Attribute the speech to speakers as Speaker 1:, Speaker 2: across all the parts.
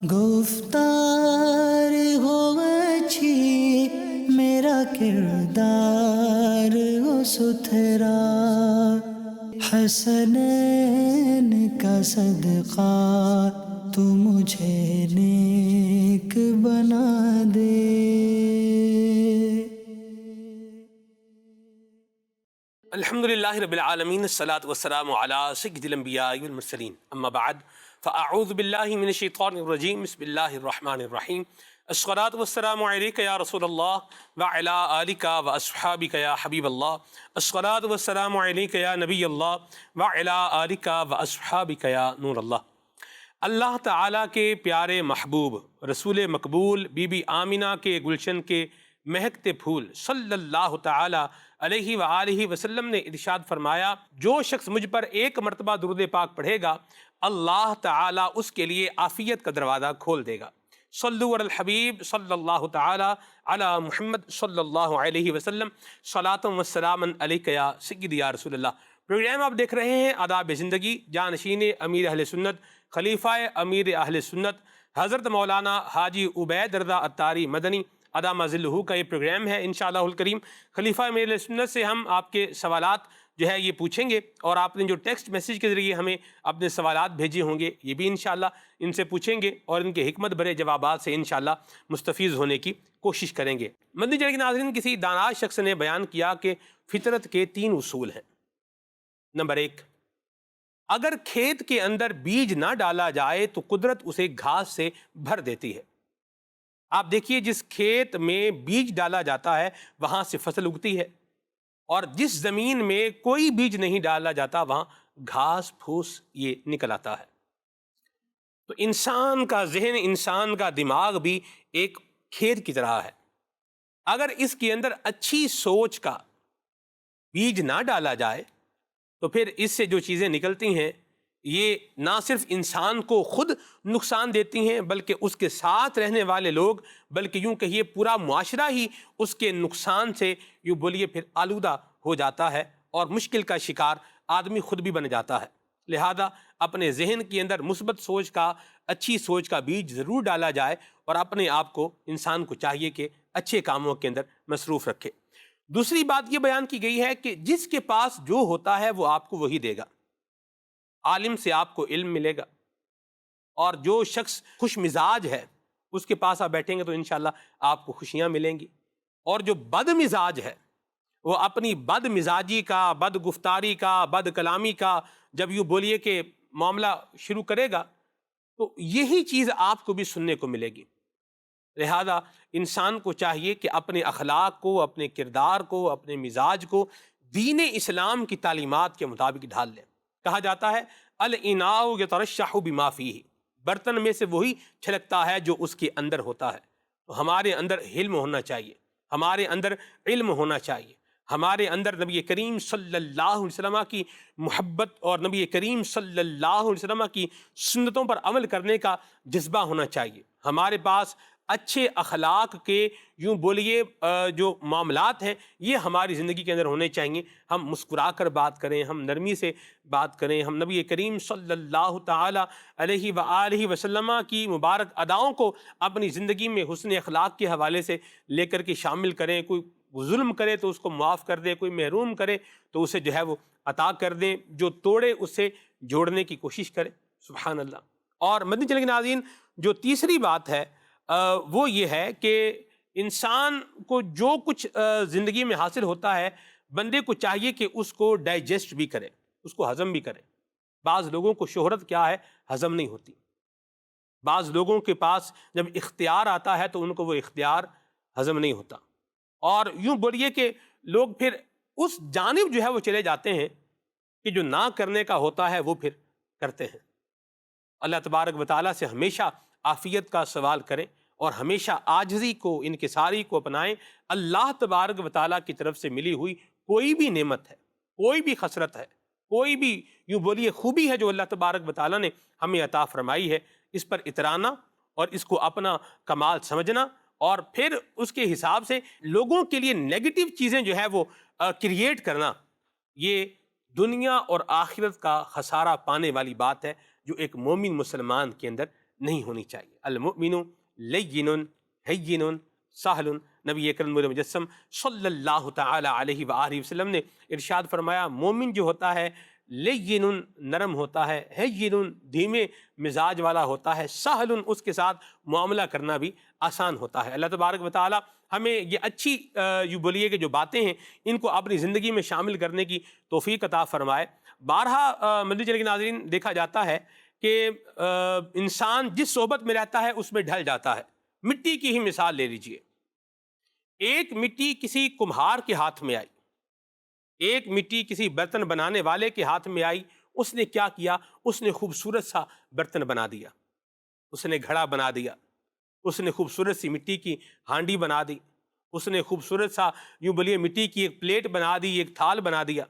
Speaker 1: گفتار ہو اچھی، میرا کردار ہو ستھرا، حسنین کا صدقہ تو مجھے نیک بنا دے۔
Speaker 2: الحمدللہ رب العالمین، الصلاۃ والسلام علی سید الانبیاء والمرسلین، اما بعد فاعوذ باللہ من الشیطان الرجیم، بسم اللہ الرحمن الرحیم۔ الصلاۃ والسلام علیک یا رسول اللہ وعلی آلک واصحابک یا حبیب اللہ۔ الصلاۃ والسلام علیک یا نبی اللہ وعلی آلک واصحابک یا نور اللہ۔ اللہ تعالیٰ کے پیارے محبوب رسول مقبول بی بی آمنہ کے گلشن کے مہکتے پھول صلی اللہ تعالیٰ علیہ وآلہ وسلم نے ارشاد فرمایا، جو شخص مجھ پر ایک مرتبہ درود پاک پڑھے گا، اللہ تعالیٰ اس کے لیے عافیت کا دروازہ کھول دے گا۔ صلو علی الحبیب صلی اللہ تعالیٰ علی محمد صلی اللہ علیہ وسلم، صلاۃ و سلام علیک یا سیدی یا رسول اللہ۔ پروگرام آپ دیکھ رہے ہیں آداب زندگی، جانشین امیر اہل سنت، خلیفہ امیر اہل سنت حضرت مولانا حاجی عبید رضا عطاری مدنی ادامہ ذلہ کا یہ پروگرام ہے انشاءاللہ الکریم۔ خلیفہ امیر اہل سنت سے ہم آپ کے سوالات جو ہے یہ پوچھیں گے، اور آپ نے جو ٹیکسٹ میسیج کے ذریعے ہمیں اپنے سوالات بھیجے ہوں گے یہ بھی انشاءاللہ ان سے پوچھیں گے، اور ان کے حکمت بھرے جوابات سے انشاءاللہ مستفیض ہونے کی کوشش کریں گے۔ مدنی چینل کے ناظرین، کسی دانا شخص نے بیان کیا کہ فطرت کے 3 اصول ہیں۔ نمبر 1، اگر کھیت کے اندر بیج نہ ڈالا جائے تو قدرت اسے گھاس سے بھر دیتی ہے۔ آپ دیکھیے، جس کھیت میں بیج ڈالا جاتا ہے وہاں سے فصل اگتی ہے، اور جس زمین میں کوئی بیج نہیں ڈالا جاتا وہاں گھاس پھوس یہ نکل آتا ہے۔ تو انسان کا ذہن، انسان کا دماغ بھی ایک کھیت کی طرح ہے۔ اگر اس کے اندر اچھی سوچ کا بیج نہ ڈالا جائے تو پھر اس سے جو چیزیں نکلتی ہیں یہ نہ صرف انسان کو خود نقصان دیتی ہیں، بلکہ اس کے ساتھ رہنے والے لوگ، بلکہ یوں کہیے پورا معاشرہ ہی اس کے نقصان سے یوں بولیے پھر آلودہ ہو جاتا ہے، اور مشکل کا شکار آدمی خود بھی بن جاتا ہے۔ لہذا اپنے ذہن کے اندر مثبت سوچ کا، اچھی سوچ کا بیج ضرور ڈالا جائے، اور اپنے آپ کو، انسان کو چاہیے کہ اچھے کاموں کے اندر مصروف رکھے۔ دوسری بات یہ بیان کی گئی ہے کہ جس کے پاس جو ہوتا ہے وہ آپ کو وہی دے گا۔ عالم سے آپ کو علم ملے گا، اور جو شخص خوش مزاج ہے اس کے پاس آپ بیٹھیں گے تو انشاءاللہ آپ کو خوشیاں ملیں گی، اور جو بد مزاج ہے وہ اپنی بد مزاجی کا، بد گفتاری کا، بد کلامی کا جب یوں بولیے کہ معاملہ شروع کرے گا تو یہی چیز آپ کو بھی سننے کو ملے گی۔ لہذا انسان کو چاہیے کہ اپنے اخلاق کو، اپنے کردار کو، اپنے مزاج کو دین اسلام کی تعلیمات کے مطابق ڈھال لیں۔ کہا جاتا ہے الاناء یترشح بما فیہ، برتن میں سے وہی چھلکتا ہے جو اس کے اندر ہوتا ہے۔ تو ہمارے اندر حلم ہونا چاہیے، ہمارے اندر علم ہونا چاہیے، ہمارے اندر نبی کریم صلی اللہ علیہ وسلم کی محبت اور نبی کریم صلی اللہ علیہ وسلم کی سنتوں پر عمل کرنے کا جذبہ ہونا چاہیے۔ ہمارے پاس اچھے اخلاق کے یوں بولیے جو معاملات ہیں یہ ہماری زندگی کے اندر ہونے چاہیے۔ ہم مسکرا کر بات کریں، ہم نرمی سے بات کریں، ہم نبی کریم صلی اللہ تعالیٰ علیہ وآلہ وسلم کی مبارک اداؤں کو اپنی زندگی میں حسن اخلاق کے حوالے سے لے کر کے شامل کریں۔ کوئی ظلم کرے تو اس کو معاف کر دیں، کوئی محروم کرے تو اسے جو ہے وہ عطا کر دیں، جو توڑے اسے جوڑنے کی کوشش کریں۔ سبحان اللہ۔ اور مدنی چینل کے ناظرین، جو تیسری بات ہے وہ یہ ہے کہ انسان کو جو کچھ زندگی میں حاصل ہوتا ہے بندے کو چاہیے کہ اس کو ڈائجسٹ بھی کرے، اس کو ہضم بھی کرے۔ بعض لوگوں کو شہرت کیا ہے ہضم نہیں ہوتی، بعض لوگوں کے پاس جب اختیار آتا ہے تو ان کو وہ اختیار ہضم نہیں ہوتا، اور یوں بولیے کہ لوگ پھر اس جانب جو ہے وہ چلے جاتے ہیں کہ جو نہ کرنے کا ہوتا ہے وہ پھر کرتے ہیں۔ اللہ تبارک و تعالیٰ سے ہمیشہ عافیت کا سوال کریں، اور ہمیشہ عاجزی کو، انکساری کو اپنائیں۔ اللہ تبارک و تعالیٰ کی طرف سے ملی ہوئی کوئی بھی نعمت ہے، کوئی بھی خسرت ہے، کوئی بھی یوں بولیے خوبی ہے جو اللہ تبارک و تعالیٰ نے ہمیں عطا فرمائی ہے، اس پر اترانا اور اس کو اپنا کمال سمجھنا، اور پھر اس کے حساب سے لوگوں کے لیے نیگیٹو چیزیں جو ہے وہ کریٹ کرنا، یہ دنیا اور آخرت کا خسارہ پانے والی بات ہے جو ایک مومن مسلمان کے اندر نہیں ہونی چاہیے۔ المؤمن لین ہین سہل، نبی اکرم نور مجسم صلی اللہ تعالی علیہ وآلہ وسلم نے ارشاد فرمایا مومن جو ہوتا ہے لین نرم ہوتا ہے، ہین دھیمے مزاج والا ہوتا ہے، سہل اس کے ساتھ معاملہ کرنا بھی آسان ہوتا ہے۔ اللہ تبارک و تعالی ہمیں یہ اچھی یوں بولیے کہ جو باتیں ہیں ان کو اپنی زندگی میں شامل کرنے کی توفیق عطا فرمائے۔ بارہا مدنی چینل کے ناظرین دیکھا جاتا ہے کہ انسان جس صحبت میں رہتا ہے اس میں ڈھل جاتا ہے۔ مٹی کی ہی مثال لے لیجئے، ایک مٹی کسی کمہار کے ہاتھ میں آئی، ایک مٹی کسی برتن بنانے والے کے ہاتھ میں آئی، اس نے کیا کیا؟ اس نے خوبصورت سا برتن بنا دیا، اس نے گھڑا بنا دیا، اس نے خوبصورت سی مٹی کی ہانڈی بنا دی، اس نے خوبصورت سا یوں بولیے مٹی کی ایک پلیٹ بنا دی، ایک تھال بنا دیا۔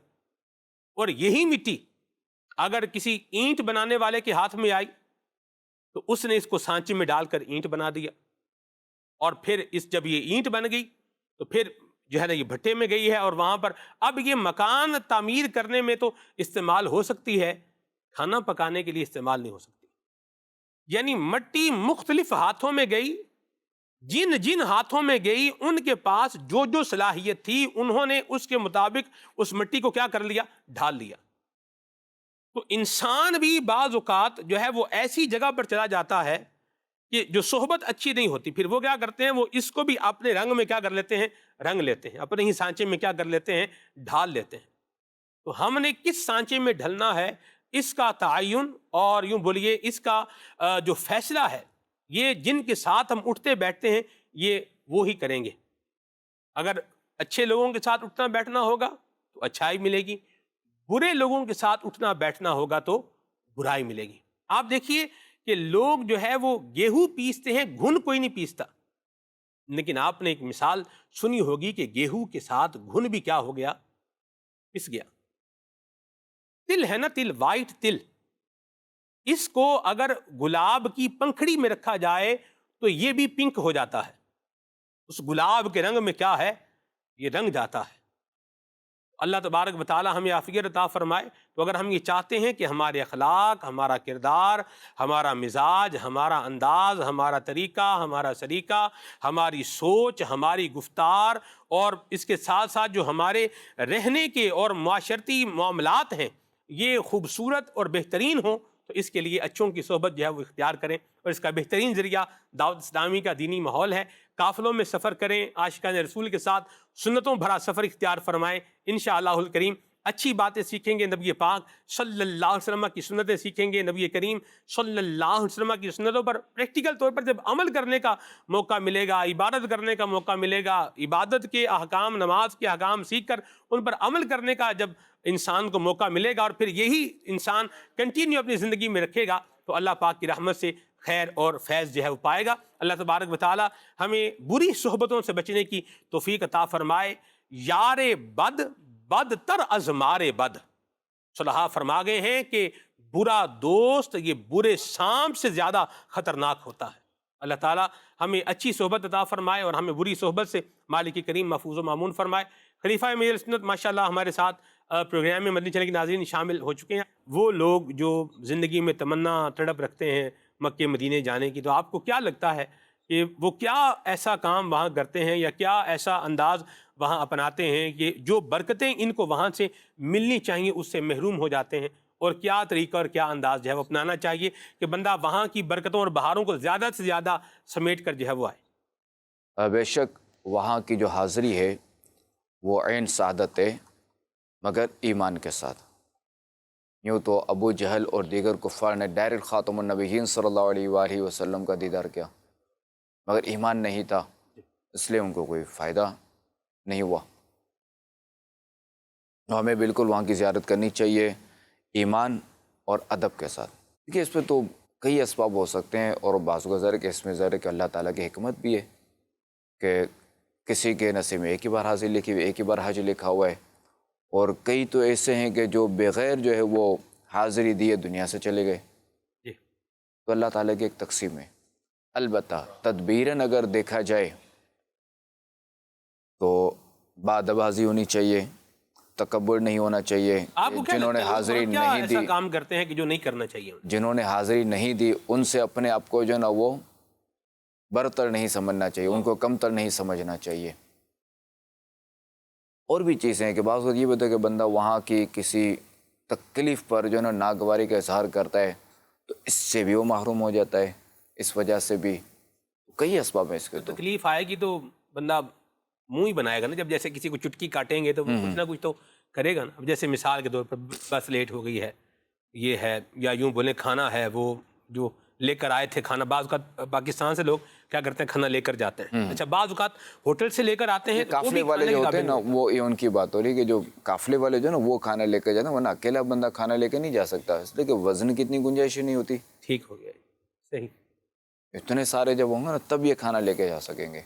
Speaker 2: اور یہی مٹی اگر کسی اینٹ بنانے والے کے ہاتھ میں آئی تو اس نے اس کو سانچے میں ڈال کر اینٹ بنا دیا، اور پھر جب یہ اینٹ بن گئی تو پھر جو ہے نا یہ بھٹے میں گئی ہے، اور وہاں پر اب یہ مکان تعمیر کرنے میں تو استعمال ہو سکتی ہے، کھانا پکانے کے لیے استعمال نہیں ہو سکتی۔ یعنی مٹی مختلف ہاتھوں میں گئی، جن جن ہاتھوں میں گئی ان کے پاس جو جو صلاحیت تھی انہوں نے اس کے مطابق اس مٹی کو کیا کر لیا؟ ڈھال لیا۔ تو انسان بھی بعض اوقات جو ہے وہ ایسی جگہ پر چلا جاتا ہے کہ جو صحبت اچھی نہیں ہوتی، پھر وہ کیا کرتے ہیں؟ وہ اس کو بھی اپنے رنگ میں کیا کر لیتے ہیں؟ رنگ لیتے ہیں، اپنے ہی سانچے میں کیا کر لیتے ہیں؟ ڈھال لیتے ہیں۔ تو ہم نے کس سانچے میں ڈھلنا ہے اس کا تعین اور یوں بولیے اس کا جو فیصلہ ہے یہ جن کے ساتھ ہم اٹھتے بیٹھتے ہیں یہ وہی کریں گے۔ اگر اچھے لوگوں کے ساتھ اٹھنا بیٹھنا ہوگا تو اچھائی ملے گی، برے لوگوں کے ساتھ اٹھنا بیٹھنا ہوگا تو برائی ملے گی۔ آپ دیکھیے کہ لوگ جو ہے وہ گیہوں پیستے ہیں، گھن کوئی نہیں پیستا، لیکن آپ نے ایک مثال سنی ہوگی کہ گیہوں کے ساتھ گھن بھی کیا ہو گیا؟ پس گیا۔ تل ہے نا، تل، وائٹ تل، اس کو اگر گلاب کی پنکھڑی میں رکھا جائے تو یہ بھی پنک ہو جاتا ہے، اس گلاب کے رنگ میں کیا ہے؟ یہ رنگ جاتا ہے۔ اللہ تبارک و تعالی ہمیں عافیت عطا فرمائے۔ تو اگر ہم یہ چاہتے ہیں کہ ہمارے اخلاق، ہمارا کردار، ہمارا مزاج، ہمارا انداز، ہمارا طریقہ، ہمارا سلیقہ، ہماری سوچ، ہماری گفتار، اور اس کے ساتھ ساتھ جو ہمارے رہنے کے اور معاشرتی معاملات ہیں یہ خوبصورت اور بہترین ہوں، تو اس کے لیے اچھوں کی صحبت جو ہے وہ اختیار کریں، اور اس کا بہترین ذریعہ دعوت اسلامی کا دینی ماحول ہے۔ قافلوں میں سفر کریں، عاشقان رسول کے ساتھ سنتوں بھرا سفر اختیار فرمائیں، انشاءاللہ الکریم اچھی باتیں سیکھیں گے، نبی پاک صلی اللہ علیہ وسلم کی سنتیں سیکھیں گے، نبی کریم صلی اللہ علیہ وسلم کی سنتوں پر پریکٹیکل طور پر جب عمل کرنے کا موقع ملے گا، عبادت کرنے کا موقع ملے گا، عبادت کے احکام، نماز کے احکام سیکھ کر ان پر عمل کرنے کا جب انسان کو موقع ملے گا، اور پھر یہی انسان کنٹینیو اپنی زندگی میں رکھے گا، تو اللہ پاک کی رحمت سے خیر اور فیض جو ہے وہ پائے گا۔ اللہ تبارک و تعالی ہمیں بری صحبتوں سے بچنے کی توفیق عطا فرمائے۔ یار بد بدتر از مار بد، صلحاء فرما گئے ہیں کہ برا دوست یہ برے سانپ سے زیادہ خطرناک ہوتا ہے۔ اللہ تعالیٰ ہمیں اچھی صحبت عطا فرمائے اور ہمیں بری صحبت سے مالک کریم محفوظ و معمون فرمائے۔ خلیفہ میرے سنت ماشاءاللہ ہمارے ساتھ پروگرام میں مدنی چینل کے ناظرین شامل ہو چکے ہیں۔ وہ لوگ جو زندگی میں تمنا تڑپ رکھتے ہیں مکے مدینے جانے کی، تو آپ کو کیا لگتا ہے کہ وہ کیا ایسا کام وہاں کرتے ہیں یا کیا ایسا انداز وہاں اپناتے ہیں کہ جو برکتیں ان کو وہاں سے ملنی چاہیے اس سے محروم ہو جاتے ہیں؟ اور کیا طریقہ اور کیا انداز جو ہے وہ اپنانا چاہیے کہ بندہ وہاں کی برکتوں اور بہاروں کو زیادہ سے زیادہ سمیٹ کر جو ہے وہ آئے؟
Speaker 3: بے شک وہاں کی جو حاضری ہے وہ عین سعادت ہے، مگر ایمان کے ساتھ۔ یوں تو ابو جہل اور دیگر کفار نے ڈائریکٹ خاتم النبیین صلی اللہ علیہ وآلہ وسلم کا دیدار کیا، مگر ایمان نہیں تھا، اس لیے ان کو کوئی فائدہ نہیں ہوا۔ ہمیں بالکل وہاں کی زیارت کرنی چاہیے ایمان اور ادب کے ساتھ۔ دیکھیے اس پہ تو کئی اسباب ہو سکتے ہیں، اور بعض گزر کہ اس میں ظاہر ہے کہ اللہ تعالیٰ کی حکمت بھی ہے کہ کسی کے نصیب میں ایک ہی بار حاضری لکھی ہوئی، ایک ہی بار حج لکھا ہوا ہے، اور کئی تو ایسے ہیں کہ جو بغیر جو ہے وہ حاضری دیے دنیا سے چلے گئے۔ تو اللہ تعالیٰ کی ایک تقسیم ہے۔ البتہ تدبیراً اگر دیکھا جائے تو بادبازی ہونی چاہیے، تکبر نہیں ہونا چاہیے.
Speaker 2: آپ کو کیا
Speaker 3: جنہوں نے
Speaker 2: لگتا ہے
Speaker 3: حاضری
Speaker 2: کیا
Speaker 3: نہیں
Speaker 2: ایسا
Speaker 3: دی،
Speaker 2: کام کرتے ہیں کہ جو نہیں کرنا چاہیے؟
Speaker 3: جنہوں نے حاضری نہیں دی ان سے اپنے آپ کو جو ہے نا وہ برتر نہیں سمجھنا چاہیے، ان کو کمتر نہیں سمجھنا چاہیے. اور بھی چیزیں ہیں کہ بعض وقت یہ بھی ہوتا ہے کہ بندہ وہاں کی کسی تکلیف پر جو ہے نا ناگواری کا اظہار کرتا ہے تو اس سے بھی وہ محروم ہو جاتا ہے. اس وجہ سے بھی کئی اسباب ہیں اس کے. تو
Speaker 2: تکلیف آئے گی تو بندہ منہ ہی بنائے گا نا. جب جیسے کسی کو چٹکی کاٹیں گے تو وہ کچھ نہ کچھ تو کرے گا نا. اب جیسے مثال کے طور پر بس لیٹ ہو گئی ہے، یہ ہے، یا یوں بولیں کھانا ہے وہ جو لے کر آئے تھے کھانا. بعض اوقات پاکستان سے لوگ کیا کرتے ہیں کھانا لے کر جاتے ہیں. اچھا بعض اوقات ہوٹل سے لے کر آتے ہیں تو وہ
Speaker 3: قافلے
Speaker 2: بھی
Speaker 3: والے
Speaker 2: کھانے
Speaker 3: جو
Speaker 2: کے
Speaker 3: ہوتے ہیں
Speaker 2: قابل
Speaker 3: نا
Speaker 2: نہیں.
Speaker 3: وہ یہ ان کی بات ہو رہی ہے کہ جو قافلے والے جو ہے نا وہ کھانا لے کر جاتے ہیں، ورنہ اکیلا بندہ کھانا لے کے نہیں جا سکتا، اس لیے کہ وزن کی اتنی گنجائش ہی نہیں ہوتی.
Speaker 2: ٹھیک ہو گیا، صحیح.
Speaker 3: اتنے سارے جب ہوں گے نا تب یہ کھانا لے کے جا سکیں گے.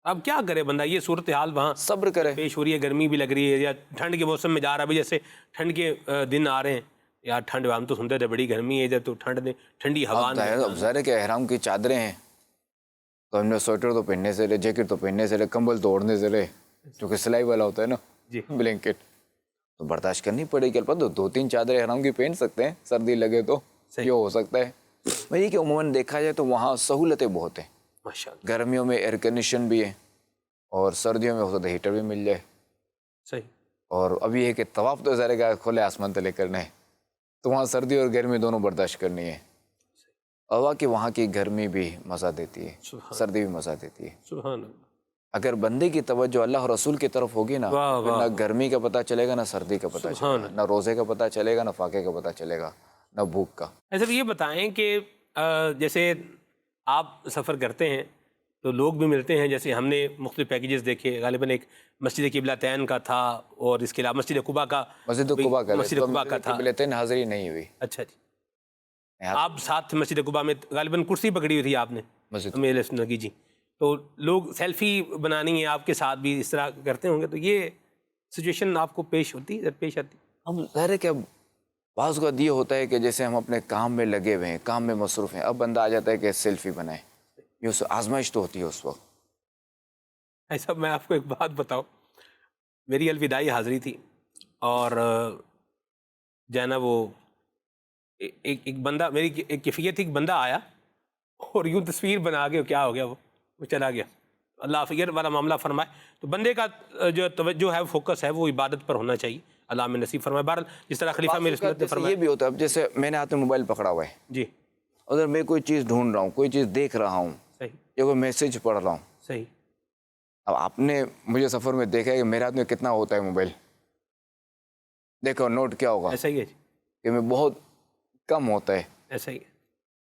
Speaker 2: اب کیا کرے بندہ، یہ صورتحال وہاں
Speaker 3: صبر کرے.
Speaker 2: پیش ہو رہی ہے. گرمی بھی لگ رہی ہے یا ٹھنڈ کے موسم میں جا رہا ہے. ابھی جیسے ٹھنڈ کے دن آ رہے ہیں یا ٹھنڈ، ہم تو سنتے تھے بڑی گرمی ہے ادھر تو ٹھنڈی ہوا
Speaker 3: اب ظاہر ہے کہ احرام کی چادریں ہیں تو ہم نے سویٹر تو پہننے سے رہے، جیکٹ تو پہننے سے رہے، کمبل تو اوڑھنے سے رہے، چونکہ سلائی والا ہوتا ہے نا
Speaker 2: جی
Speaker 3: بلینکٹ، تو برداشت کرنی پڑے گی. البتہ دو تین چادریں احرام کی پہن سکتے ہیں، سردی لگے تو یہ ہو سکتا ہے. وہی کہ عموماً دیکھا جائے تو وہاں سہولتیں بہت ہیں.
Speaker 2: ماشاء اللہ.
Speaker 3: گرمیوں میں ایئر کنڈیشن بھی ہے اور سردیوں میں ہو سکتا ہے ہیٹر بھی مل جائے.
Speaker 2: صحیح.
Speaker 3: اور ابھی یہ کہ طواف تو ظاہر ہے کھلے آسمان تلے کرنا ہے تو وہاں سردی اور گرمی دونوں برداشت کرنی ہے. اور کہ وہاں کی گرمی بھی مزہ دیتی ہے، سردی بھی مزہ دیتی ہے.
Speaker 2: سبحان اللہ.
Speaker 3: اگر بندے کی توجہ اللہ اور رسول کی طرف ہوگی نا پھر نہ گرمی کا پتہ چلے گا، نہ سردی کا پتہ چلے گا، نہ روزے کا پتہ چلے گا، نہ فاقے کا پتہ چلے گا، نہ بھوک کا.
Speaker 2: ایسا یہ بتائیں کہ جیسے آپ سفر کرتے ہیں تو لوگ بھی ملتے ہیں. جیسے ہم نے مختلف پیکیجز دیکھے، غالباً ایک مسجد قبلتین کا تھا اور اس کے علاوہ مسجد قباء کا
Speaker 3: مسجد قباء
Speaker 2: کا تھا.
Speaker 3: قبلتین حاضری نہیں ہوئی.
Speaker 2: اچھا جی. آپ ساتھ مسجد قباء میں غالباً کرسی پکڑی ہوئی تھی آپ نے میرے سنگی جی، تو لوگ سیلفی بنانی ہے آپ کے ساتھ بھی اس طرح کرتے ہوں گے، تو یہ سچویشن آپ کو پیش ہوتی ہے؟ پیش آتی؟
Speaker 3: ہم ظاہر ہے کہ اب بعض کا یہ ہوتا ہے کہ جیسے ہم اپنے کام میں لگے ہوئے ہیں، کام میں مصروف ہیں، اب بندہ آ جاتا ہے کہ سیلفی بنائے. یہ اس آزمائش تو ہوتی ہے اس وقت.
Speaker 2: ایسا میں آپ کو ایک بات بتاؤں، میری الوداعی حاضری تھی اور جو ہے نا وہ ایک بندہ، میری ایک کیفیت تھی، ایک بندہ آیا اور یوں تصویر بنا کے کیا ہو گیا وہ چلا گیا. اللہ فکر والا معاملہ فرمائے. تو بندے کا جو توجہ ہے، فوکس ہے، وہ عبادت پر ہونا چاہیے. اللہ میں نصیب فرمائے. بہرحال جس طرح خلیفہ میرے سنت نے فرمایا.
Speaker 3: یہ بھی ہوتا ہے اب جیسے میں نے ہاتھ میں موبائل پکڑا ہوا ہے
Speaker 2: جی،
Speaker 3: اگر میں کوئی چیز ڈھونڈ رہا ہوں، کوئی چیز دیکھ رہا ہوں
Speaker 2: صحیح
Speaker 3: یا کوئی میسج پڑھ رہا ہوں.
Speaker 2: صحیح.
Speaker 3: اب آپ نے مجھے سفر میں دیکھا ہے کہ میرے ہاتھ میں کتنا ہوتا ہے موبائل، دیکھو نوٹ کیا ہوگا
Speaker 2: ایسا ہی ہے جی،
Speaker 3: کہ میں بہت کم ہوتا ہے.
Speaker 2: ایسا ہی ہے.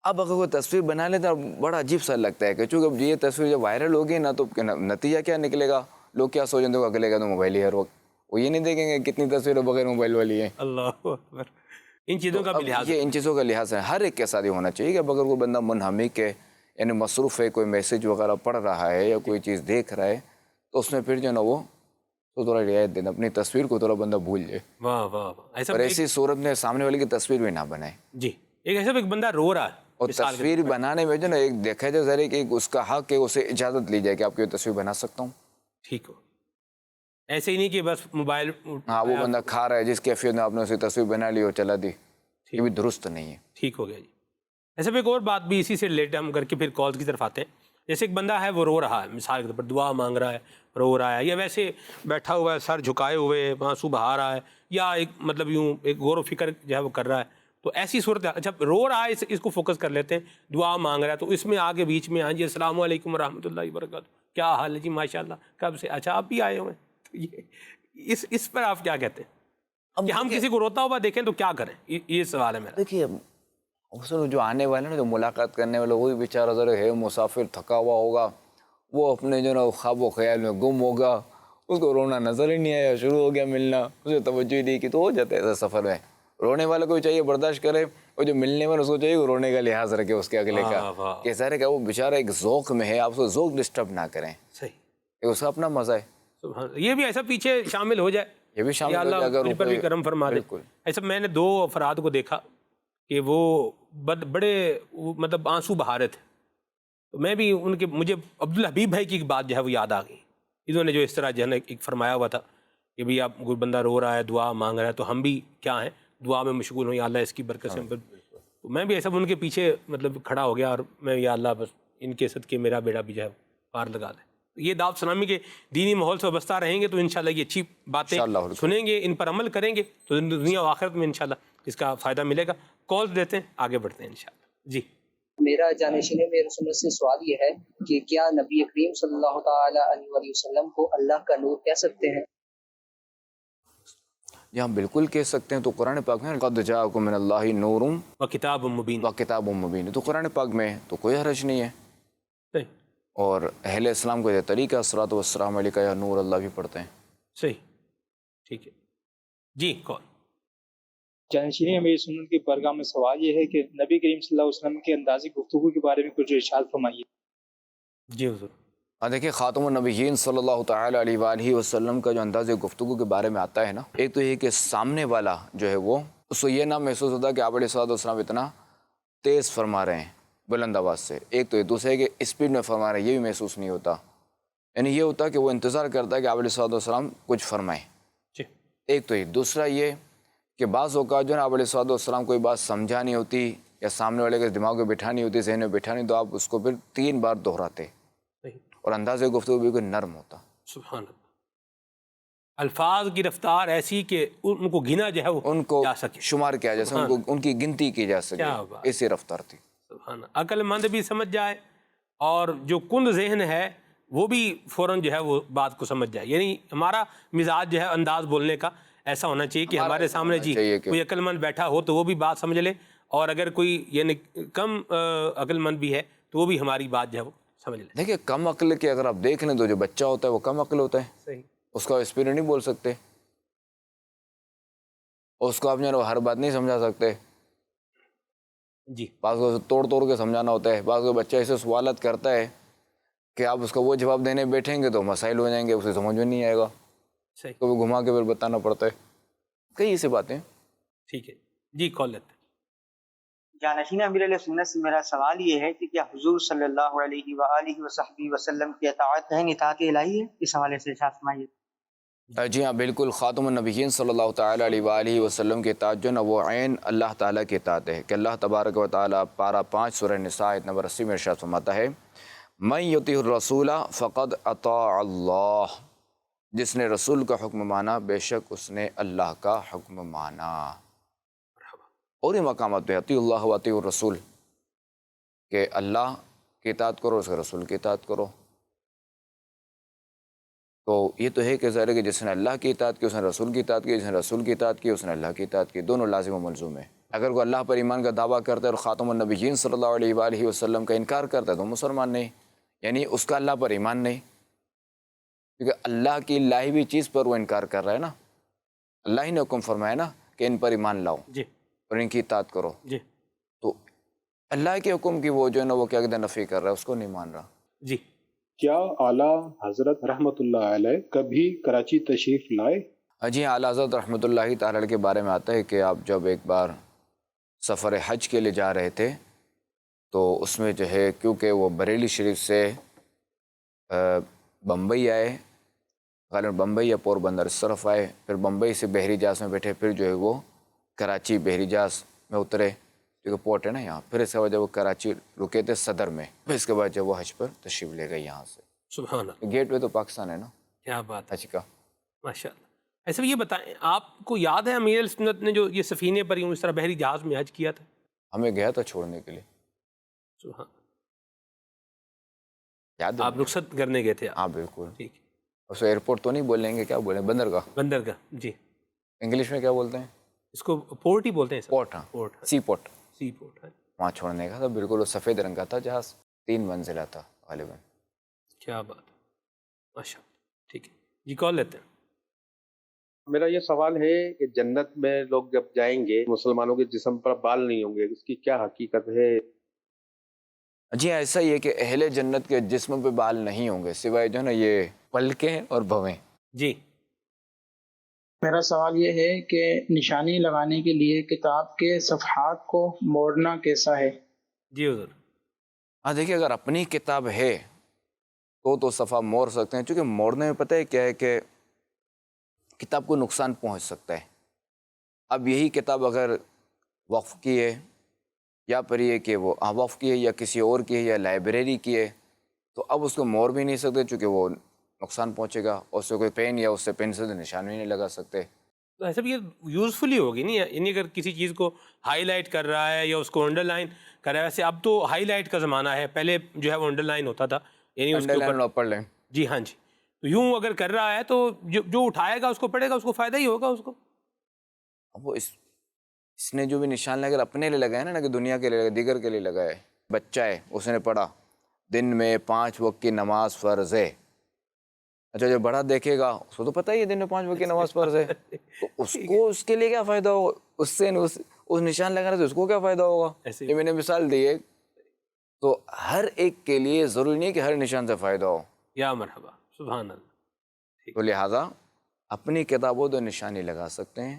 Speaker 3: اب اگر کوئی تصویر بنا لیتا ہے بڑا عجیب سا لگتا ہے کہ چونکہ یہ تصویر جب وائرل ہوگی نا تو نتیجہ کیا نکلے گا، لوگ کیا سوچیں گے، اگلے کا تو موبائل ہی ہر وقت، وہ یہ نہیں دیکھیں گے کتنی تصویریں بغیر موبائل والی ہیں.
Speaker 2: اللہ اکبر. ان چیزوں کا بھی لحاظ،
Speaker 3: یہ ان چیزوں کا لحاظ ہے ہر ایک کے ساتھ. یہ ہونا چاہیے کہ اگر کوئی بندہ منہمک ہے یعنی مصروف ہے، کوئی میسج وغیرہ پڑھ رہا ہے یا کوئی چیز دیکھ رہا ہے تو اس میں پھر جو ہے نا وہ تو تھوڑا رعایت دینا، اپنی تصویر کو تھوڑا بندہ بھول جائے.
Speaker 2: واہ واہ واہ. ایسا
Speaker 3: اور ایسی صورت میں سامنے والے کی تصویر بھی نہ بنائے.
Speaker 2: جی، ایک بندہ رو رہا ہے
Speaker 3: اور تصویر بنانے میں جو نا ایک دیکھا جائے ذرا کہ اس کا حق ہے، اسے اجازت لی جائے کہ آپ کی تصویر بنا سکتا ہوں.
Speaker 2: ٹھیک ہو. ایسے ہی نہیں کہ بس موبائل،
Speaker 3: ہاں وہ بندہ کھا رہا ہے جس کیفیت میں آپ نے اسے تصویر بنا لی اور چلا دی، یہ بھی درست نہیں ہے.
Speaker 2: ٹھیک ہو گیا جی. ایسے بھی ایک اور بات بھی اسی سے ریلیٹ ہم کر کے پھر کالز کی طرف آتے ہیں. جیسے ایک بندہ ہے وہ رو رہا ہے، مثال کے طور پر دعا مانگ رہا ہے، رو رہا ہے، یا ویسے بیٹھا ہوا ہے سر جھکائے ہوئے آنسو بہا رہا ہے، یا ایک مطلب یوں ایک غور و فکر جو ہے وہ کر رہا ہے. تو ایسی صورت، اچھا رو رہا ہے، اس کو فوکس کر لیتے ہیں، دعا مانگ رہا ہے، تو اس میں آگے بیچ میں ہاں جی السلام علیکم ورحمۃ اللہ وبرکاتہ، کیا حال ہے جی، ماشاء اللہ، کب سے، اچھا آپ بھی آئے ہوئے ہیں. تو یہ اس پر آپ کیا کہتے ہیں کہ ہم کسی کو روتا ہوا دیکھیں تو کیا کریں؟ یہ سوال ہے میرا.
Speaker 3: دیکھیے جو آنے والے نا، جو ملاقات کرنے والے، وہی بیچارہ ذرا ہے مسافر، تھکا ہوا ہوگا، وہ اپنے جو نا خواب و خیال میں گم ہوگا، اس کو رونا نظر ہی نہیں آیا، شروع ہو گیا ملنا، اسے توجہ ہی نہیں کی، تو ہو جاتا ہے ایسا سفر میں. رونے والے کو چاہیے برداشت کرے، اور جو ملنے والا اس کو چاہیے رونے کا لحاظ رکھے اس کے اگلے کا، کہ ظاہر ہے کہ وہ بیچارہ ایک ذوق میں ہے، آپ اس کو ذوق ڈسٹرب نہ کریں.
Speaker 2: صحیح.
Speaker 3: کہ اس کا اپنا مزہ ہے.
Speaker 2: یہ بھی ایسا پیچھے شامل ہو جائے،
Speaker 3: یہ بھی شامل
Speaker 2: اللہ ان پر بھی کرم فرما دے. ایسا میں نے 2 افراد کو دیکھا کہ وہ بڑے مطلب آنسو بہا رہے تھے. تو میں بھی مجھے عبدالحبیب بھائی کی ایک بات جو ہے وہ یاد آ گئی. انہوں نے جو اس طرح جو ہے نا ایک فرمایا ہوا تھا کہ بھئی آپ کوئی بندہ رو رہا ہے، دعا مانگ رہا ہے، تو ہم بھی کیا ہیں، دعا میں مشغول ہوں، یا اللہ اس کی برکت سے ہم پر، تو میں بھی ایسا ان کے پیچھے مطلب کھڑا ہو گیا، اور میں یا اللہ بس ان کے صدقے میرا بیڑا بھی جو ہے پار لگا دے. یہ دعوت اسلامی کے دینی ماحول سے وابستہ رہیں گے تو انشاءاللہ یہ اچھی باتیں
Speaker 3: انشاءاللہ
Speaker 2: سنیں گے، ان پر عمل کریں گے تو دنیا و آخرت میں انشاءاللہ اس کا فائدہ ملے گا. کال دیتے ہیں، آگے بڑھتے ہیں انشاءاللہ. جی
Speaker 4: میرا جانشین میرے سنت سے سوال یہ ہے کہ کیا نبی کریم صلی اللہ تعالی علیہ وآلہ وسلم کو اللہ کا نور کہہ سکتے ہیں؟
Speaker 3: جی ہم بالکل کہہ سکتے ہیں. تو قرآن پاک میں قد جاءکم من اللہ نور
Speaker 2: و کتاب مبین.
Speaker 3: و کتاب مبین، تو قرآن پاک میں تو کوئی حرج نہیں ہے.
Speaker 2: صحیح
Speaker 3: اور اہل اسلام کو یہ طریقہ صلاۃ والسلام علیکہ یا نور اللہ بھی پڑھتے ہیں.
Speaker 2: صحیح ٹھیک ہے. جی کال.
Speaker 5: جانشین امیر سنت کی برگاہ میں سوال یہ ہے کہ نبی کریم صلی اللہ علیہ وسلم کے اندازی گفتگو کے بارے میں کچھ ارشاد فرمائیے.
Speaker 2: جی حضور.
Speaker 3: دیکھیں خاتم النبیین صلی اللہ تعالیٰ علیہ وآلہ وسلم کا جو انداز گفتگو کے بارے میں آتا ہے نا، ایک تو یہ کہ سامنے والا جو ہے وہ اس کو یہ نہ محسوس ہوتا کہ آپ علیہ الصلوۃ والسلام اتنا تیز فرما رہے ہیں بلند آواز سے. ایک تو یہ دوسرے کہ اسپیڈ میں فرما رہے ہیں، یہ بھی محسوس نہیں ہوتا. یعنی یہ ہوتا کہ وہ انتظار کرتا ہے کہ آپ علیہ الصلوۃ والسلام کچھ فرمائیں.
Speaker 2: جی
Speaker 3: ایک تو یہ. دوسرا یہ کہ بعض اوقات جو ہے نا آپ علیہ الصلوۃ والسلام کوئی بات سمجھانی ہوتی یا سامنے والے کے دماغ میں بٹھانی ہوتی، ذہن میں بٹھانی، تو آپ اس کو پھر 3 بار دہراتے
Speaker 2: صحیح.
Speaker 3: اور انداز گفتگو بالکل نرم ہوتا.
Speaker 2: سبحان اللہ. الفاظ کی رفتار ایسی کہ ان کو گنا جو ہے وہ
Speaker 3: ان کو
Speaker 2: جا سکے،
Speaker 3: شمار کیا جیسے ان کو ان کی گنتی کی جا سکے،
Speaker 2: کیا بات.
Speaker 3: ایسی رفتار تھی.
Speaker 2: سبحان اللہ. عقل مند بھی سمجھ جائے اور جو کند ذہن ہے وہ بھی فوراً جو ہے وہ بات کو سمجھ جائے. یعنی ہمارا مزاج جو ہے انداز بولنے کا ایسا ہونا چاہیے کہ ہمارے سامنے جی کوئی عقل مند بیٹھا ہو تو وہ بھی بات سمجھ لے، اور اگر کوئی یعنی کم عقل مند بھی ہے تو وہ بھی ہماری بات جو ہے وہ سمجھ لے.
Speaker 3: دیکھیں کم عقل کے اگر آپ دیکھ لیں تو جو بچہ ہوتا ہے وہ کم عقل ہوتا ہے.
Speaker 2: صحیح.
Speaker 3: اس کا اسپیڈ نہیں بول سکتے، اور اس کو آپ جو ہے نا ہر بات نہیں سمجھا سکتے.
Speaker 2: جی
Speaker 3: بعض کو توڑ توڑ کے سمجھانا ہوتا ہے. بعض کو بچہ ایسے سوالات کرتا ہے کہ آپ اس کو وہ جواب دینے بیٹھیں گے تو مسائل ہو جائیں گے، اسے سمجھ میں نہیں آئے گا،
Speaker 2: صحیح.
Speaker 3: تو وہ گھما کے پھر بتانا پڑتا ہے. کئی ایسی باتیں.
Speaker 2: ٹھیک ہے. جی کال لیتے ہیں.
Speaker 6: جانشین امیر علیہ سنت سے میرا سوال یہ ہے کہ کیا حضور صلی اللہ علیہ وآلہ وصحبہ وسلم کی اطاعت ہے اطاعت الہی ہے؟ اس حوالے سے ارشاد فرمائیے.
Speaker 3: جی ہاں بالکل. خاتم النبیین صلی اللہ تعالیٰ علیہ وآلہ وسلم کی اطاعت جو نا وہ عین اللہ تعالیٰ کی اطاعت ہے. کہ اللہ تبارک و تعالیٰ پارہ 5 سورہ نساء آیت نمبر 80 میں ارشاد فرماتا ہے، من یطیع الرسول فقد اطاع اللہ. جس نے رسول کا حکم مانا بے شک اس نے اللہ کا حکم مانا. اور یہ مقامات پہ اطیع اللہ و اطیع الرسول کہ اللہ کی اطاعت کرو، اس کے رسول کی اطاعت کرو. تو یہ تو ہے کہ ظاہر ہے کہ جس نے اللہ کی اطاعت کی اس نے رسول کی اطاعت کی، جس نے رسول کی اطاعت کی اس نے اللہ کی اطاعت کی. دونوں لازم و ملزوم ہے. اگر کوئی اللہ پر ایمان کا دعویٰ کرتا ہے اور خاتم النبیین صلی اللہ علیہ وآلہ وسلم کا انکار کرتا ہے تو مسلمان نہیں، یعنی اس کا اللہ پر ایمان نہیں، کیونکہ اللہ کی لائی ہوئی چیز پر وہ انکار کر رہا ہے نا. اللہ ہی نے حکم فرمایا نا کہ ان پر ایمان لاؤ
Speaker 2: جی
Speaker 3: اور ان کی اطاعت کرو.
Speaker 2: جی
Speaker 3: تو اللہ کے حکم کی وہ جو ہے نا وہ کیا کہتے ہیں نفی کر رہا ہے، اس کو نہیں مان رہا.
Speaker 2: جی.
Speaker 5: کیا اعلیٰ حضرت رحمۃ اللہ علیہ کبھی کراچی تشریف لائے؟
Speaker 3: جی اعلیٰ حضرت رحمۃ اللہ تعالی علیہ کے بارے میں آتا ہے کہ آپ جب ایک بار سفر حج کے لیے جا رہے تھے تو اس میں جو ہے کیونکہ وہ بریلی شریف سے بمبئی آئے، غالباً بمبئی یا پور بندر اس طرف آئے، پھر بمبئی سے بحری جہاز میں بیٹھے، پھر جو ہے وہ کراچی بحری جہاز میں اترے کیونکہ پورٹ ہے نا یہاں. پھر اس کے بعد جب وہ کراچی رکے تھے صدر میں، پھر اس کے بعد جب وہ حج پر تشریف لے گئے یہاں سے.
Speaker 2: سبحان اللہ.
Speaker 3: گیٹ وے تو پاکستان ہے نا
Speaker 2: کیا بات ہے.
Speaker 3: حج کا.
Speaker 2: ماشاء اللہ. ایسے بھی یہ بتائیں، آپ کو یاد ہے امیر سنت نے جو یہ سفینے پر یوں اس طرح بحری جہاز میں حج کیا تھا؟
Speaker 3: ہمیں گیا تھا چھوڑنے کے لیے.
Speaker 2: سبحان.
Speaker 3: یاد ہے
Speaker 2: آپ رخصت کرنے گئے تھے؟
Speaker 3: ہاں بالکل.
Speaker 2: ٹھیک.
Speaker 3: اس ایئرپورٹ تو نہیں بولیں گے، کیا بولیں، بندرگاہ.
Speaker 2: بندرگاہ. جی.
Speaker 3: انگلش میں کیا بولتے ہیں؟
Speaker 2: اس کو پورٹ ہی بولتے ہیں سر.
Speaker 3: پورٹ. ہاں
Speaker 2: port.
Speaker 3: Sea port.
Speaker 2: Sea port ہے.
Speaker 3: وہاں چھوڑنے کا تھا. بالکل وہ سفید رنگ کا تھا جہاز، 3 منزلہ تھا غالباً.
Speaker 2: کیا بات ہے. ماشاء اللہ. ٹھیک ہے جی کال لیتے ہیں.
Speaker 7: میرا یہ سوال ہے کہ جنت میں لوگ جب جائیں گے مسلمانوں کے جسم پر بال نہیں ہوں گے، اس کی کیا حقیقت ہے؟
Speaker 3: جی ایسا ہی ہے کہ اہل جنت کے جسم پہ بال نہیں ہوں گے سوائے جو ہے نا یہ پلکیں اور بھویں.
Speaker 2: جی.
Speaker 8: میرا سوال یہ ہے کہ نشانی لگانے کے لیے کتاب کے صفحات کو موڑنا کیسا ہے؟
Speaker 2: جی حضور.
Speaker 3: ہاں دیکھیے اگر اپنی کتاب ہے تو صفحہ موڑ سکتے ہیں، چونکہ موڑنے میں پتہ ہے کیا ہے کہ کتاب کو نقصان پہنچ سکتا ہے. اب یہی کتاب اگر وقف کی ہے یا پڑھیے کہ وہ وقف کی ہے یا کسی اور کی ہے یا لائبریری کی ہے تو اب اس کو موڑ بھی نہیں سکتے چونکہ وہ نقصان پہنچے گا، اور اس سے کوئی پین یا اس سے پینسل سے نشان بھی نہیں لگا سکتے.
Speaker 2: تو ایسا بھی یہ یوزفل ہی ہوگی نہیں، یعنی اگر کسی چیز کو ہائی لائٹ کر رہا ہے یا اس کو انڈر لائن کر رہا ہے. ویسے اب تو ہائی لائٹ کا زمانہ ہے، پہلے جو ہے وہ انڈر لائن ہوتا تھا، یعنی اس کے
Speaker 3: انڈر لائن
Speaker 2: اوپر.
Speaker 3: اور اپر لائن.
Speaker 2: جی ہاں جی. تو یوں اگر کر رہا ہے تو جو اٹھائے گا اس کو پڑھے گا، اس کو فائدہ ہی ہوگا اس کو.
Speaker 3: اب وہ اس نے جو بھی نشان اگر اپنے لیے لگایا نا کہ دنیا کے لیے دیگر کے لیے لگایا ہے. بچہ ہے، اس نے پڑھا دن میں 5 وقت کی نماز فرض ہے. اچھا جو بڑا دیکھے گا اس کو تو پتہ ہی ہے دن میں 5 وقت کی نماز فرض ہے، تو اس کو اس کے لیے کیا فائدہ ہوگا؟ اس سے اس نشان لگانے سے اس کو کیا فائدہ ہوگا؟ یہ میں نے مثال دی ہے. تو ہر ایک کے لیے ضروری نہیں کہ ہر نشان سے فائدہ ہو.
Speaker 2: یا مرحبا، سبحان اللہ.
Speaker 3: تو لہٰذا اپنی کتابوں تو نشانی لگا سکتے ہیں،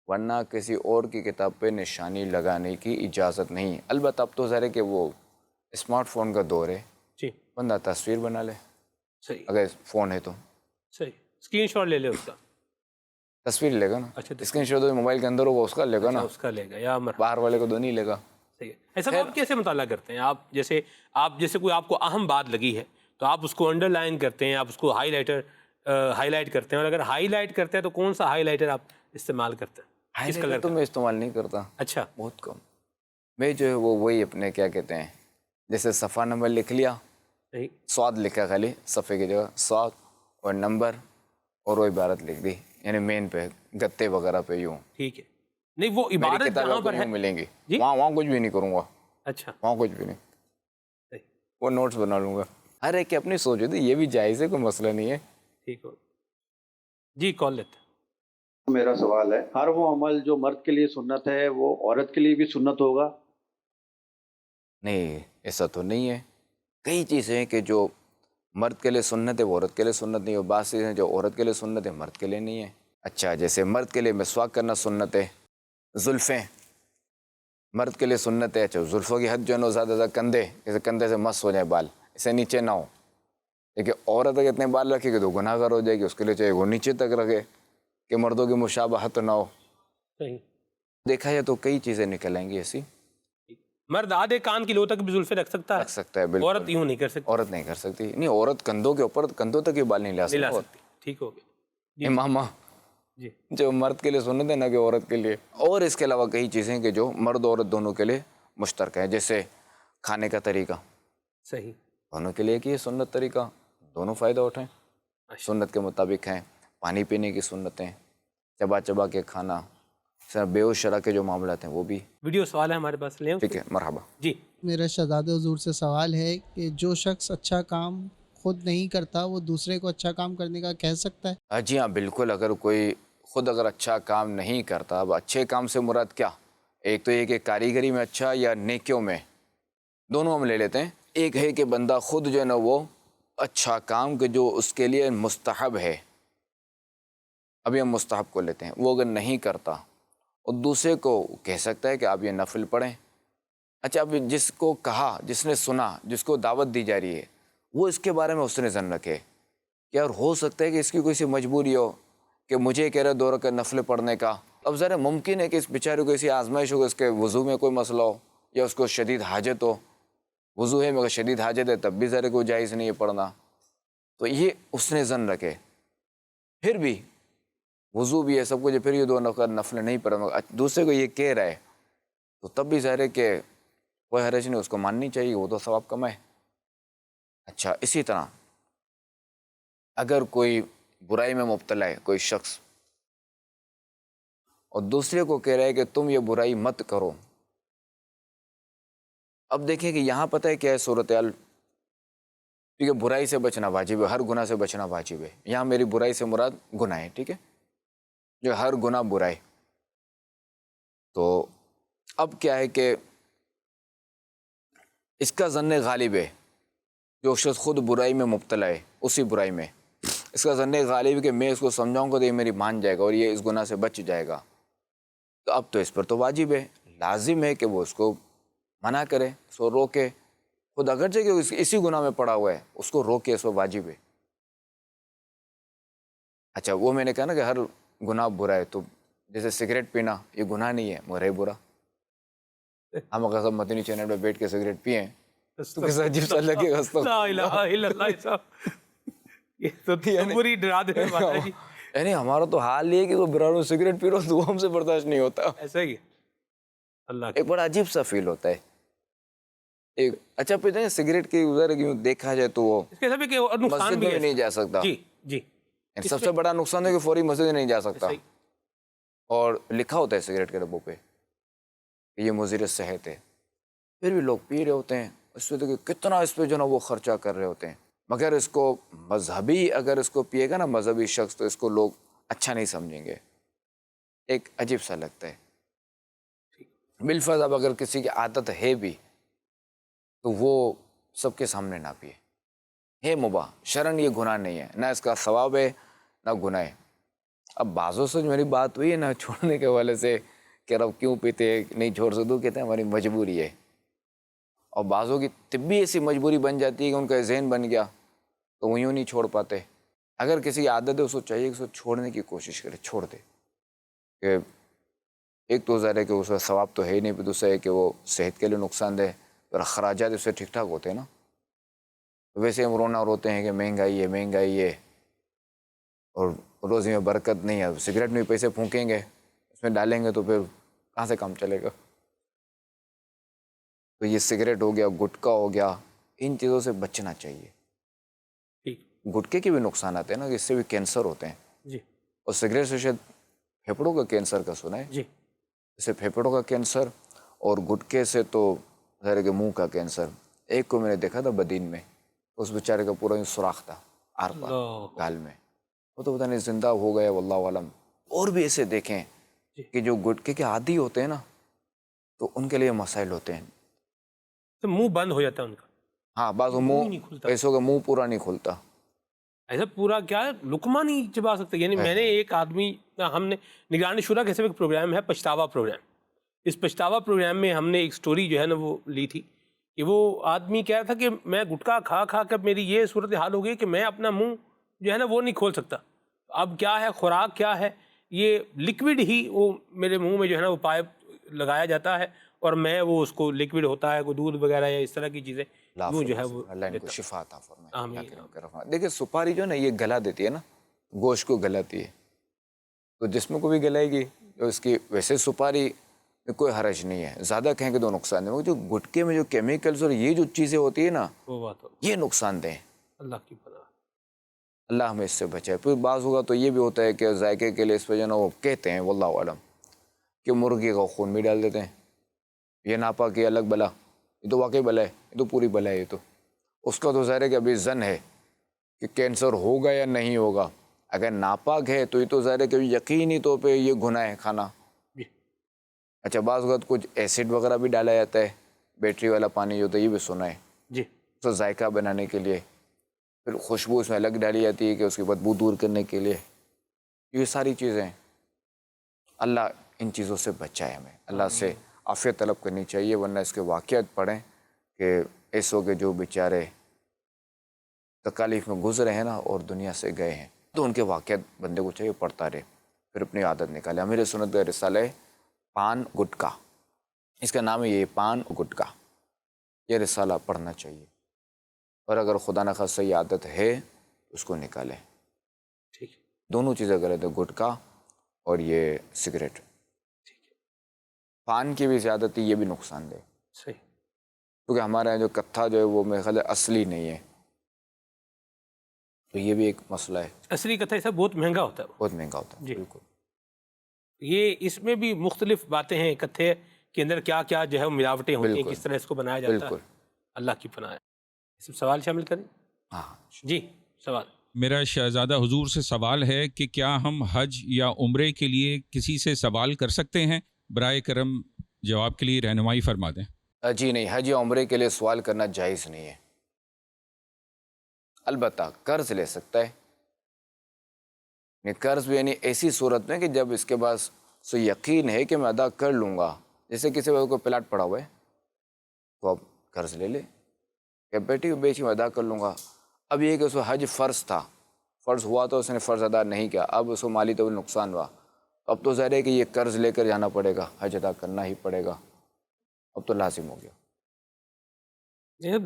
Speaker 3: ورنہ کسی اور کی کتاب پہ نشانی لگانے کی اجازت نہیں. البتہ اب تو ظاہر ہے کہ وہ اسمارٹ فون کا دور ہے،
Speaker 2: جی
Speaker 3: بندہ تصویر بنا لے
Speaker 2: صحیح،
Speaker 3: اگر فون ہے تو
Speaker 2: صحیح اسکرین شاٹ لے لے اس کا.
Speaker 3: تصویر لے گا نا.
Speaker 2: اچھا
Speaker 3: اسکرین شاٹ تو موبائل کے اندر ہوگا، اس کا لے گا نا،
Speaker 2: اس کا لے گا. یا مرحبا،
Speaker 3: باہر والے کو تو نہیں لے گا.
Speaker 2: صحیح ہے. ایسا آپ کیسے مطالعہ کرتے ہیں؟ آپ جیسے کوئی آپ کو اہم بات لگی ہے تو آپ اس کو انڈر لائن کرتے ہیں، آپ اس کو ہائی لائٹ کرتے ہیں، اور اگر ہائی لائٹ کرتے ہیں تو کون سا ہائی لائٹر آپ استعمال کرتے ہیں؟ کس کلر
Speaker 3: تو میں استعمال نہیں کرتا.
Speaker 2: اچھا،
Speaker 3: بہت کم. میں جو ہے وہی اپنے کیا کہتے ہیں، جیسے صفحہ نمبر لکھ لیا،
Speaker 2: صحیح،
Speaker 3: سواد لکھا خالی صفحے کی جگہ سواد اور نمبر اور وہ عبارت لکھ دی، یعنی مین پہ گتے وغیرہ پہ یوں.
Speaker 2: ٹھیک ہے. نہیں وہ عبارت جہاں پر ہے
Speaker 3: ملیں گی
Speaker 2: جی؟
Speaker 3: وہاں کچھ بھی نہیں کروں گا.
Speaker 2: اچھا،
Speaker 3: وہاں کچھ بھی نہیں،
Speaker 2: صحیح،
Speaker 3: وہ نوٹس بنا لوں گا. ہر ایک کی اپنی سوچ ہوتی ہے، یہ بھی جائز ہے، کوئی مسئلہ نہیں ہے.
Speaker 2: ٹھیک ہو جی. کال لیتے.
Speaker 7: میرا سوال ہے، ہر وہ عمل جو مرد کے لیے سنت ہے وہ عورت کے لیے بھی سنت ہوگا؟
Speaker 3: نہیں، ایسا تو نہیں ہے. کئی چیزیں ہیں کہ جو مرد کے لیے سنت ہے وہ عورت کے لیے سنت نہیں ہے، اور بعض چیزیں جو عورت کے لیے سنت ہے مرد کے لیے نہیں ہے. اچھا جیسے مرد کے لیے مسواک کرنا سنت ہے، زلفیں مرد کے لیے سنت ہے. اچھا زلفوں کی حد جو ہے نا زیادہ زیادہ کندھے، جیسے کندھے سے مس ہو جائے بال، اسے نیچے نہ ہو. لیکن عورت اگر اتنے بال رکھے گی تو گناہ گار ہو جائے گی. اس کے لیے چاہیے وہ نیچے تک رکھے کہ مردوں کی مشابہت نہ ہو.
Speaker 2: صحیح.
Speaker 3: دیکھا جائے تو کئی چیزیں نکل آئیں گی ایسی.
Speaker 2: مرد آدھے کان کی لو تک بھی زلفیں رکھ سکتا
Speaker 3: رکھ سکتا ہے بالکل.
Speaker 2: عورت یوں نہیں کر سکتی.
Speaker 3: عورت نہیں کر سکتی. نہیں، عورت کندھوں کے اوپر کندھوں تک ہی بال نہیں لا سکتی.
Speaker 2: ٹھیک ہو گیا
Speaker 3: ماما
Speaker 2: جی.
Speaker 3: جو مرد کے لیے سنت ہے نہ کہ عورت کے لیے. اور اس کے علاوہ کئی چیزیں کہ جو مرد عورت دونوں کے لیے مشترک ہے، جیسے کھانے کا طریقہ
Speaker 2: صحیح
Speaker 3: دونوں کے لیے کہ یہ سنت طریقہ، دونوں فائدہ اٹھائیں، سنت کے مطابق کھائیں. پانی پینے کی سنتیں، چبا چبا کے کھانا، بے ہوش شرح کے جو معاملات ہیں وہ بھی.
Speaker 2: ویڈیو سوال ہے ہمارے پاس، لیں.
Speaker 3: ٹھیک ہے، مرحبا.
Speaker 2: جی.
Speaker 9: میرا شہزادہ حضور سے سوال ہے کہ جو شخص اچھا کام خود نہیں کرتا وہ دوسرے کو اچھا کام کرنے کا کہہ سکتا ہے؟
Speaker 3: جی ہاں بالکل. اگر کوئی خود اگر اچھا کام نہیں کرتا، اب اچھے کام سے مراد کیا؟ ایک تو یہ کہ کاریگری میں اچھا یا نیکیوں میں، دونوں ہم لے لیتے ہیں. ایک ہے کہ بندہ خود جو ہے نا وہ اچھا کام کہ جو اس کے لیے مستحب ہے، ابھی ہم مستحب کو لیتے ہیں، وہ اگر نہیں کرتا اور دوسرے کو کہہ سکتا ہے کہ آپ یہ نفل پڑھیں. اچھا اب جس کو کہا، جس نے سنا، جس کو دعوت دی جا رہی ہے، وہ اس کے بارے میں حسن ظن رکھے کہ یار ہو سکتا ہے کہ اس کی کوئی سی مجبوری ہو کہ مجھے کہہ رہے 2 رکعت نفل پڑھنے کا. اب ذرا ممکن ہے کہ اس بیچارے کو ایسی آزمائش ہو کہ اس کے وضو میں کوئی مسئلہ ہو یا اس کو شدید حاجت ہو. وضو ہے مگر شدید حاجت ہے تب بھی ذرا کوئی جائز نہیں ہے پڑھنا. تو یہ حسن ظن رکھے. پھر بھی وضو بھی ہے سب کچھ، پھر یہ 2 رکعت نفل نہیں پڑھا، دوسرے کو یہ کہہ رہا ہے تو تب بھی ظاہر ہے کہ کوئی حرج نہیں، اس کو ماننی چاہیے، وہ تو ثواب کمائے. اچھا اسی طرح اگر کوئی برائی میں مبتلا ہے کوئی شخص اور دوسرے کو کہہ رہا ہے کہ تم یہ برائی مت کرو. اب دیکھیں کہ یہاں پتہ ہے کیا ہے صورتحال، کیونکہ برائی سے بچنا واجب ہے، ہر گناہ سے بچنا واجب ہے. یہاں میری برائی سے مراد گناہ ہے، ٹھیک ہے، جو ہر گناہ برائی. تو اب کیا ہے کہ اس کا ظن غالب ہے، جو شخص خود برائی میں مبتلا ہے اسی برائی میں اس کا ظن غالب ہے کہ میں اس کو سمجھاؤں گا تو یہ میری مان جائے گا اور یہ اس گناہ سے بچ جائے گا. تو اب تو اس پر تو واجب ہے، لازم ہے کہ وہ اس کو منع کرے، اس کو روکے. خود اگرچہ کہ اسی گناہ میں پڑا ہوا ہے اس کو روکے، اس پر واجب ہے. اچھا وہ میں نے کہا نا کہ ہر گناہ برا ہے، تو جیسے سگریٹ پینا یہ گناہ نہیں ہے مگر ہے برا. ہم اگر سب مدنی چینل پہ بیٹھ کے سگریٹ پئیں تو کیسا عجیب سا لگے گا.
Speaker 2: لا الہ الا اللہ صاحب، یہ تو بری ڈرا دے بات ہے جی.
Speaker 3: یعنی ہمارا تو حال یہ ہے کہ وہ برانو سگریٹ پی رہا تو وہ ہم سے برداشت نہیں ہوتا.
Speaker 2: ایسا ہی ہے اللہ
Speaker 3: ایک بڑا عجیب سا فیل ہوتا ہے. ایک اچھا پیتے ہیں سگریٹ کی ادھر دیکھا جائے تو وہ
Speaker 2: اس کے سب کے نقصان
Speaker 3: مسجد
Speaker 2: بھی
Speaker 3: میں
Speaker 2: ہے.
Speaker 3: نہیں جا سکتا.
Speaker 2: جی جی
Speaker 3: یعنی سب سے بڑا نقصان ہے کہ فوری مسجد میں نہیں جا سکتا.
Speaker 2: صحیح.
Speaker 3: اور لکھا ہوتا ہے سگریٹ کے ڈبوں پہ کہ یہ مضر صحت ہے، پھر بھی لوگ پی رہے ہوتے ہیں. اس پہ تو کتنا اس پہ جو نا وہ خرچہ کر رہے ہوتے ہیں. مگر اس کو مذہبی اگر اس کو پیے گا نا مذہبی شخص تو اس کو لوگ اچھا نہیں سمجھیں گے. ایک عجیب سا لگتا ہے. بالفرض اب اگر کسی کی عادت ہے بھی تو وہ سب کے سامنے نہ پیے. ہے مباح شرعاً یہ گناہ نہیں ہے، نہ اس کا ثواب ہے نہ گناہ ہے. اب بعضوں سے میری بات ہوئی ہے نا چھوڑنے کے حوالے سے کہ رب کیوں پیتے نہیں چھوڑ سکتے، کہتے ہیں ہماری مجبوری ہے. اور بعضوں کی طبی ایسی مجبوری بن جاتی ہے کہ ان کا ذہن بن گیا تو وہ یوں نہیں چھوڑ پاتے. اگر کسی کی عادت ہے اس کو چاہیے کہ اس کو چھوڑنے کی کوشش کرے، چھوڑ دے. کہ ایک تو ظاہر ہے کہ اس کا ثواب تو ہے ہی نہیں، پھر دوسرا ہے کہ وہ صحت کے لیے نقصان دہ اور اخراجات اس سے ٹھیک ٹھاک ہوتے ہیں نا. ویسے ہم رونا روتے ہیں کہ مہنگائی ہے مہنگائی ہے اور روزی میں برکت نہیں ہے. سگریٹ میں پیسے پھونکیں گے اس میں ڈالیں گے تو پھر کہاں سے کام چلے گا. تو یہ سگریٹ ہو گیا، گٹکا ہو گیا، ان چیزوں سے بچنا چاہیے. گٹکے کے بھی نقصانات ہیں نا کہ اس سے بھی کینسر ہوتے ہیں
Speaker 2: جی.
Speaker 3: اور سگریٹ سے شاید پھیپھڑوں کا کینسر کا سنا ہے
Speaker 2: جی.
Speaker 3: اس سے پھیپھڑوں کا کینسر، اور گٹکے سے تو ظاہر ہے کہ منہ کا کینسر. ایک کو میں نے دیکھا تھا بدین میں، اس بیچارے کا پورا یوں سوراخ تھا آر پار گال میں، وہ تو پتہ نہیں زندہ ہو گیا واللہ عالم. اور بھی ایسے دیکھیں کہ جو گٹکے کے عادی ہوتے ہیں نا تو ان کے لیے مسائل ہوتے ہیں.
Speaker 2: تو منہ بند ہو جاتا ہے ان کا.
Speaker 3: ہاں بعض منہ ایسوں کا منہ پورا نہیں کھلتا.
Speaker 2: ایسا پورا کیا ہے لقمہ نہیں چبا سکتے. یعنی میں نے ایک آدمی، ہم نے نگران شورا کیسے ایک پروگرام ہے پچھتاوا پروگرام، اس پچھتاوا پروگرام میں ہم نے ایک سٹوری جو ہے نا وہ لی تھی کہ وہ آدمی کہہ رہا تھا کہ میں گٹکا کھا کھا کر میری یہ صورت حال ہو گئی کہ میں اپنا منہ جو ہے نا وہ نہیں کھول سکتا. اب کیا ہے خوراک کیا ہے، یہ لکوڈ ہی وہ میرے منہ میں جو ہے نا وہ پائپ لگایا جاتا ہے اور میں وہ اس کو لکوڈ ہوتا ہے کوئی دودھ وغیرہ یا اس طرح کی چیزیں وہ جو ہے وہ
Speaker 3: اللہ ان کو شفا عطا فرمائے. دیکھیں سپاری جو ہے نا یہ گلا دیتی ہے نا، گوشت کو گلاتی ہے تو جسم کو بھی گلائے گی. تو اس کی ویسے سپاری میں کوئی حرج نہیں ہے، زیادہ کہیں گے تو نقصان دہ. جو گٹکے میں جو کیمیکلز اور یہ جو چیزیں ہوتی ہے نا یہ نقصان دہ ہیں.
Speaker 2: اللہ کی پناہ،
Speaker 3: اللہ ہمیں اس سے بچائے. پھر بعض ہوگا تو یہ بھی ہوتا ہے کہ ذائقے کے لیے اس پہ جو نا وہ کہتے ہیں واللہ عالم کہ مرغی کا خون بھی ڈال دیتے ہیں. یہ ناپا کہ الگ بلا، یہ تو واقعی بلا ہے، یہ تو پوری بلا ہے. یہ تو اس کا تو ظاہر ہے کہ ابھی زن ہے کہ کینسر ہوگا یا نہیں ہوگا. اگر ناپاک ہے تو یہ تو ظاہر ہے کہ یقینی طور پہ یہ گناہ ہے کھانا. اچھا بعض اوقات کچھ ایسڈ وغیرہ بھی ڈالا جاتا ہے، بیٹری والا پانی جو ہوتا ہے یہ بھی سنا ہے
Speaker 2: جی،
Speaker 3: تو ذائقہ بنانے کے لیے. پھر خوشبو اس میں الگ ڈالی جاتی ہے کہ اس کی بدبو دور کرنے کے لیے. یہ ساری چیزیں اللہ ان چیزوں سے بچائے. ہمیں اللہ سے عافیت طلب کرنی چاہیے، ورنہ اس کے واقعات پڑھیں کہ ایسوں کے جو بیچارے تکالیف میں گزرے ہیں نا اور دنیا سے گئے ہیں تو ان کے واقعات بندے کو چاہیے پڑھتا رہے، پھر اپنی عادت نکالے. امیر سنت کا رسالہ ہے پان گٹکا، اس کا نام ہے یہ پان گٹکا. یہ رسالہ پڑھنا چاہیے اور اگر خدا نخواستہ یہ عادت ہے اس کو نکالیں.
Speaker 2: ٹھیک ہے،
Speaker 3: دونوں چیزیں غلط ہے، گٹکا اور یہ سگریٹ. پان کی بھی زیادتی یہ بھی نقصان دہ،
Speaker 2: صحیح،
Speaker 3: کیونکہ ہمارے یہاں جو کتھا جو ہے وہ میرے خیال ہے اصلی نہیں ہے، تو یہ بھی ایک مسئلہ ہے.
Speaker 2: اصلی کتھا ایسا بہت مہنگا ہوتا ہے،
Speaker 3: بہت مہنگا ہوتا ہے.
Speaker 2: جی.
Speaker 3: بالکل.
Speaker 2: یہ اس میں بھی مختلف باتیں ہیں کتھے کے اندر کیا کیا جو ہے وہ ملاوٹیں ہوتی ہیں، کس طرح اس کو بنایا جاتا ہے.
Speaker 3: بالکل.
Speaker 2: اللہ کی پناہ ہے. اس سوال شامل کریں.
Speaker 3: ہاں
Speaker 2: جی سوال.
Speaker 10: میرا شہزادہ حضور سے سوال ہے کہ کیا ہم حج یا عمرے کے لیے کسی سے سوال کر سکتے ہیں؟ برائے کرم جواب کے لیے رہنمائی فرما دیں.
Speaker 3: جی نہیں، حج یا عمرے کے لیے سوال کرنا جائز نہیں ہے. البتہ قرض لے سکتا ہے. قرض بھی یعنی ایسی صورت میں کہ جب اس کے پاس سو یقین ہے کہ میں ادا کر لوں گا. جیسے کسی وقت کو پلاٹ پڑا ہوا ہے تو اب قرض لے لے کہ بیٹی بیچ میں ادا کر لوں گا. اب یہ کہ اس کو حج فرض تھا، فرض ہوا تو اس نے فرض ادا نہیں کیا، اب اس کو مالی طور پر نقصان ہوا، اب تو ظاہر ہے کہ یہ قرض لے کر جانا پڑے گا، حج ادا کرنا ہی پڑے گا، اب تو لازم ہو گیا۔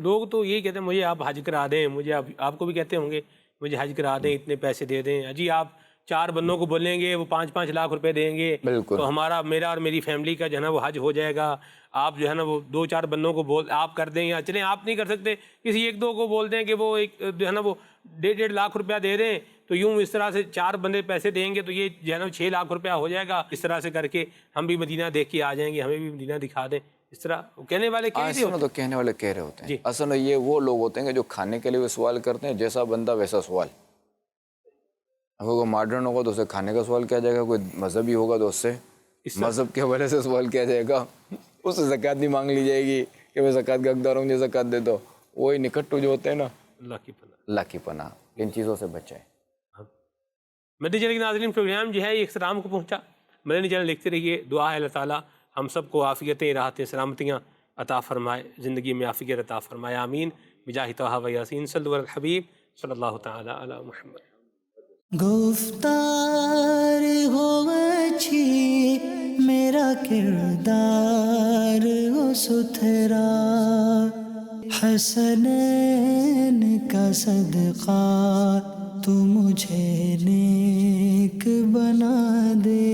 Speaker 2: لوگ تو یہی کہتے ہیں مجھے آپ حج کرا دیں، مجھے آپ کو بھی کہتے ہوں گے مجھے حج کرا دیں، اتنے پیسے دے دیں، جی آپ 4 بندوں کو بولیں گے وہ 5-5 لاکھ روپے دیں گے تو میرا اور میری فیملی کا جو ہے نا وہ حج ہو جائے گا، آپ جو ہے نا وہ 2-4 بندوں کو آپ کر دیں، یا چلیں آپ نہیں کر سکتے کسی 1-2 کو بول دیں کہ وہ ایک جو ہے نا وہ 1.5 لاکھ روپیہ دے دیں، تو یوں اس طرح سے 4 بندے پیسے دیں گے تو یہ جو ہے نا 6 لاکھ روپیہ ہو جائے گا، اس طرح سے کر کے ہم بھی مدینہ دیکھ کے آ جائیں گے، ہمیں بھی مدینہ دکھا دیں، اس طرح کہنے والے
Speaker 3: کہنے والے کہہ رہے ہوتے ہیں، اصل میں یہ وہ لوگ ہوتے ہیں کہ جو کھانے کے لیے سوال کرتے ہیں، جیسا بندہ ویسا سوال، اگر کوئی ماڈرن ہوگا تو اسے کھانے کا سوال کیا جائے گا، کوئی مذہبی ہوگا تو اس سے مذہب کے حوالے سے سوال کیا جائے گا، اس سے زکوٰۃ نہیں مانگ لی جائے گی کہ میں زکوٰۃ کا حقدار ہوں، مجھے زکوٰۃ دے دو، وہی نکٹو جو ہوتے ہیں نا، اللہ کی پناہ ان چیزوں سے بچائیں۔
Speaker 2: مدنی چینل کے ناظرین، پروگرام جو ہے یہ اختتام کو پہنچا، مدنی چینل لکھتے رہیے، دعا ہے اللہ تعالیٰ ہم سب کو عافیتیں، راحتیں، سلامتیاں عطا فرمائے، زندگی میں عافیت عطا فرمائے، آمین، بجاہ طہ و یاسین، صلی اللہ الحبیب صلی اللہ تعالیٰ علی محمد۔
Speaker 1: گفتار ہو اچھی میرا کردار ہو ستھرا، حسنین کا صدقہ تو مجھے نیک بنا دے،